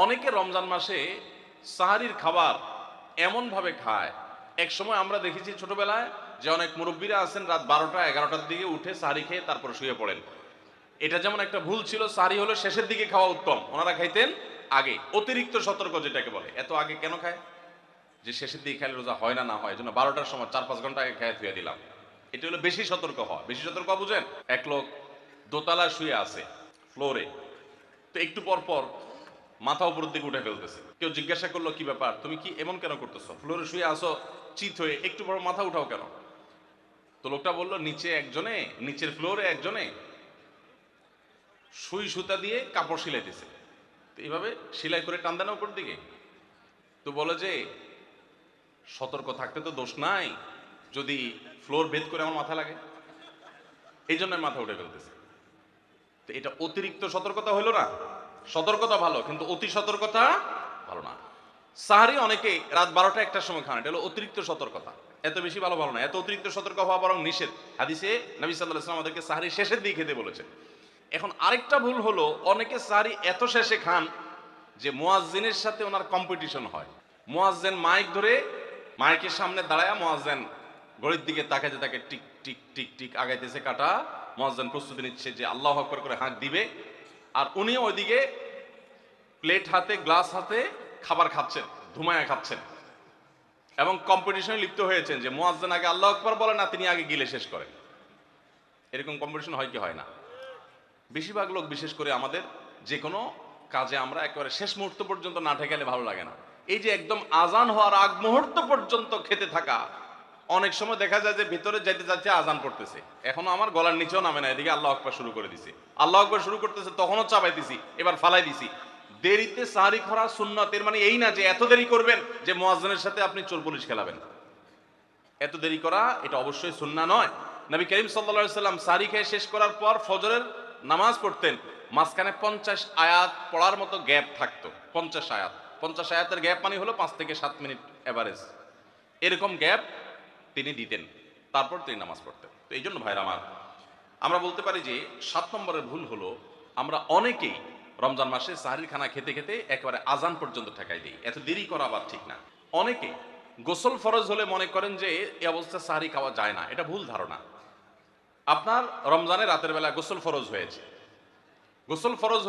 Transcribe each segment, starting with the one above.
অনেকে রমজান মাসে সাহারির খাবার এমনভাবে খায়। এক সময় আমরা দেখেছি ছোটবেলায় যে অনেক মুরব্বীরা আছেন রাত 12টা 11টার দিকে উঠে সাহারি খেয়ে তারপর শুয়ে পড়েন। এটা যেমন একটা ভুল ছিল, সাহারি হলো শেষের দিকে খাওয়া উত্তম, ওনারা খাইতেন আগে। অতিরিক্ত সতর্ক যেটাকে বলে, এত আগে কেন খায়? যে শেষের দিকে খাইলে রোজা হয় না, না হয়, জন্য 12টার সময় 4-5 ঘন্টা আগে খেয়ে ধুয়ে দিলাম। এটা হলো বেশি সতর্ক হওয়া। বেশি সতর্ক বুঝেন? এক লোক দোতলায় শুয়ে আছে ফ্লোরে, তো একটু পর পর মাথা উপরের দিকে উঠে ফেলতেছে। কেউ জিজ্ঞাসা করলো কি ব্যাপার, তুমি কি এমন কেন করতেছো? ফ্লোরে শুয়ে আসো চিত হয়ে, একটু পর মাথা উঠাও কেন? তো লোকটা বললো নিচের ফ্লোরে একজনে সুই সুতা দিয়ে কাপড় সিলাইতেছে, তো এইভাবে সেলাই করে টান দেন উপর দিকে। তো বলে যে সতর্ক থাকতে তো দোষ নাই, যদি ফ্লোর ভেদ করে আমার মাথা লাগে, এই জন্য মাথা উঠে ফেলতেছে। তো এটা অতিরিক্ত সতর্কতা হলো না? সতর্কতা ভালো, কিন্তু অতি সতর্কতা ভালো না। সাহারি অনেকে রাত 12টা 1টার সময় খান, এটা হলো অতিরিক্ত সতর্কতা। এত বেশি ভালো না, এত অতিরিক্ত সতর্ক হওয়া বরং নিষেধ। হাদিসে নবী সাল্লাল্লাহু আলাইহি ওয়াসাল্লাম আমাদেরকে সাহারি শেষের দিকে খেতে বলেছেন। এখন আরেকটা ভুল হলো, অনেকে সাহারি এত শেষে খান যে মুয়াজ্জিনের সাথে ওনার কম্পিটিশন হয়। মুয়াজ্জিন মাইক ধরে মাইকের সামনে দাঁড়ায়, মুয়াজ্জিন ঘড়ির দিকে তাকাইতে তাকে টিক টিক টিক টিক আগাইতেছে কাটা। মুয়াজ্জিন প্রস্তুতি নিচ্ছে যে আল্লাহু আকবার করে হাঁক দিবে, আর উনি ওইদিকে প্লেট হাতে গ্লাস হাতে খাবার খাচ্ছেন, ধুমায়া খাচ্ছেন, এবং কম্পিটিশনে লিপ্ত হয়েছেন যে মুয়াজ্জিন আগে আল্লাহু আকবার বলে না, তিনি আগে গিলে শেষ করেন। এরকম কম্পিটিশন হয় কি হয় না? বেশিরভাগ লোক, বিশেষ করে আমাদের যে কোনো কাজে আমরা একেবারে শেষ মুহূর্ত পর্যন্ত না ঠেকালে ভালো লাগে না। এই যে একদম আজান হওয়ার আগ মুহূর্ত পর্যন্ত খেতে থাকা, অনেক সময় দেখা যায় যে ভিতরে যাইতে যাচ্ছে আজান পড়তেছে, এখনো আমার গলার নিচেও নামে না, এদিকে আল্লাহু আকবার শুরু করে দিছি, আল্লাহু আকবার শুরু করতেছে, তখনও চাপাইতেছি, এবার ফালাই দিছি। দেরিতে সাহারি করা সুন্নাত, এর মানে এই না যে এত দেরি করবেন যে মুয়াজ্জিনের সাথে আপনি চোর পুলিশ খেলাবেন। এত দেরি করা এটা অবশ্যই সুন্নাহ নয়। নবী করিম সাল্লাল্লাহু আলাইহি সাল্লাম সাহারি খেয়ে শেষ করার পর ফজরের নামাজ পড়তেন, মাঝখানে 50 আয়াত পড়ার মতো গ্যাপ থাকতো। 50 আয়াতের গ্যাপ মানে হলো 5 থেকে 7 মিনিট এভারেজ, এরকম গ্যাপ তিনি দিতেন, তারপর তিনি নামাজ পড়তেন। তো এই জন্য ভাইরা আমার, আমরা বলতে পারি যে 7 নম্বরের ভুল হলো আমরা অনেকেই রমজান মাসে সাহারির খানা খেতে খেতে একেবারে আজান পর্যন্ত ঠেকাই দিই। এত দেরি করা আবার ঠিক না। অনেকে গোসল ফরজ হলে মনে করেন যে এই অবস্থা সাহারি খাওয়া যায় না, এটা ভুল ধারণা। আপনার রমজানে রাতের বেলা গোসল ফরজ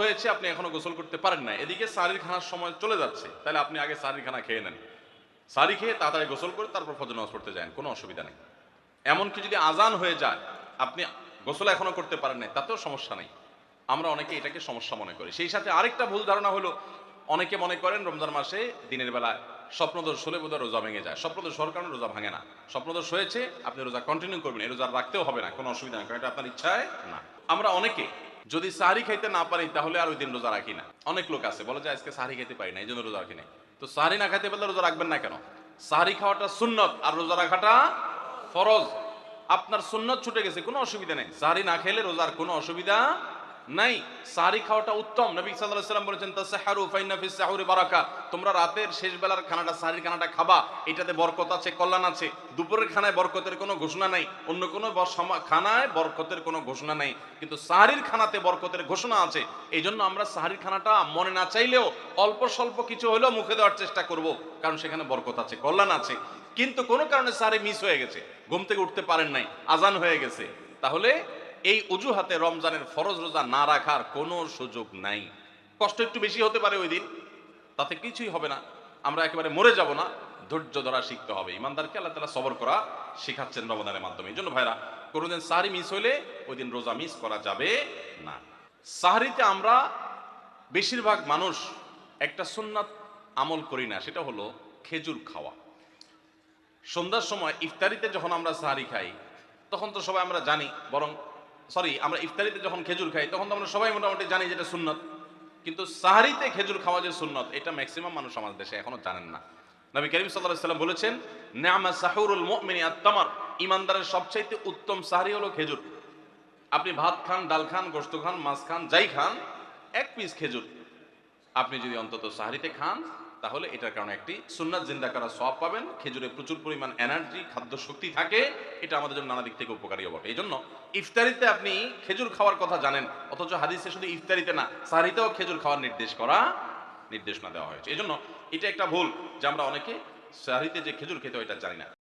হয়েছে, আপনি এখনো গোসল করতে পারেন না, এদিকে সাহারির খানার সময় চলে যাচ্ছে, তাহলে আপনি আগে সাহারির খানা খেয়ে নেন, সাহারি খেয়ে তাড়াতাড়ি গোসল করে তারপর ফজর নামাজ পড়তে যান, কোনো অসুবিধা নেই। এমনকি যদি আজান হয়ে যায়, আপনি গোসল এখনো করতে পারেন না, তাতেও সমস্যা নেই। আমরা অনেকে এটাকে সমস্যা মনে করি। সেই সাথে আরেকটা ভুল ধারণা হলো, অনেকে মনে করেন রমজান মাসে দিনের বেলায় স্বপ্নদোষ হলে বোধহয় রোজা ভেঙে যায়। স্বপ্নদোষ হওয়ার কারণে রোজা ভাঙে না। স্বপ্নদোষ হয়েছে, আপনি রোজা কন্টিনিউ করবেন, এই রোজা রাখতেও হবে না, কোনো অসুবিধা নেই, কারণ এটা আপনার ইচ্ছায় না। আমরা অনেকে যদি সাহারি খাইতে না পারি তাহলে আর ওই দিন রোজা রাখি না। অনেক লোক আছে বলে যে আজকে সাহারি খেতে পারি না, এই জন্য রোজা রাখি না। তো সাহারি না খাইতে পারলে রোজা রাখবেন না কেন? সাহারি খাওয়াটা সুন্নত আর রোজা রাখাটা ফরজ। আপনার সুন্নত ছুটে গেছে, কোনো অসুবিধা নেই, সাহারি না খেলে রোজার কোনো অসুবিধা নাই। সাহারি খাওয়াটা উত্তম। নবী সাল্লাল্লাহু আলাইহি ওয়াসাল্লাম বলেছেন তাসাহারু ফাইন্না ফিস সাহুরি বারাকা, তোমরা রাতের শেষ বেলার খানাটা, সাহারির খানাটা খাবা, এটাতে বরকত আছে, কল্যাণ আছে। দুপুরের খানায় বরকতের কোনো ঘোষণা নাই, অন্য কোনো খানায় বরকতের কোনো ঘোষণা নাই, কিন্তু সাহারির খানাতে বরকতের ঘোষণা আছে। এই জন্য আমরা সাহারির খানাটা মনে না চাইলেও অল্প স্বল্প কিছু হলেও মুখে দেওয়ার চেষ্টা করব, কারণ সেখানে বরকত আছে, কল্যাণ আছে। কিন্তু কোনো কারণে সাহারি মিস হয়ে গেছে, ঘুম থেকে উঠতে পারেন নাই, আজান হয়ে গেছে, তাহলে এই অজুহাতে রমজানের ফরজ রোজা না রাখার কোনো সুযোগ নাই। কষ্ট একটু বেশি হতে পারে ওই দিন, তাতে কিছুই হবে না, আমরা একেবারে মরে যাব না। ধৈর্য ধরা শিখতে হবে। ইমানদারকে আল্লাহ তাআলা সবর করা শেখাচ্ছেন রমজানের মাধ্যমে। এই জন্য ভাইরা, কোনোদিন সাহরি মিস হইলে ওই দিন রোজা মিস করা যাবে না। সাহরিতে আমরা বেশিরভাগ মানুষ একটা সুন্নাত আমল করি না, সেটা হলো খেজুর খাওয়া। সন্ধ্যার সময় ইফতারিতে যখন আমরা সাহরি খাই তখন তো সবাই আমরা জানি, আমরা ইফতারিতে যখন খেজুর খাই তখন তো আমরা সবাই মোটামুটি জানি যেটা সুন্নত, কিন্তু সাহরিতে খেজুর খাওয়া যে সুন্নত, এটা ম্যাক্সিমাম মানুষ আমাদের দেশে এখনো জানেন না। নবী করিম সাল্লাল্লাহু আলাইহি ওয়াসাল্লাম বলেছেন, নি'মা সাহুরুল মুমিনি আত-তামার, ইমানদারের সবচাইতে উত্তম সাহরি হলো খেজুর। আপনি ভাত খান, ডাল খান, গোশত খান, মাছ খান, যাই খান, এক পিস খেজুর আপনি যদি অন্তত সাহরিতে খান, তাহলে এটার কারণে একটি সুন্নাত জিন্দা করার সওয়াব পাবেন। খেজুরে প্রচুর পরিমাণ এনার্জি, খাদ্য শক্তি থাকে, এটা আমাদের জন্য নানা দিক থেকে উপকারীও বটে। এই জন্য ইফতারিতে আপনি খেজুর খাওয়ার কথা জানেন, অথচ হাদিসে শুধু ইফতারিতে না, সাহরিতেও খেজুর খাওয়ার নির্দেশ করা নির্দেশনা দেওয়া হয়েছে। এই জন্য এটা একটা ভুল যে আমরা অনেকে সাহরিতে যে খেজুর খেতে হয় এটা জানি না।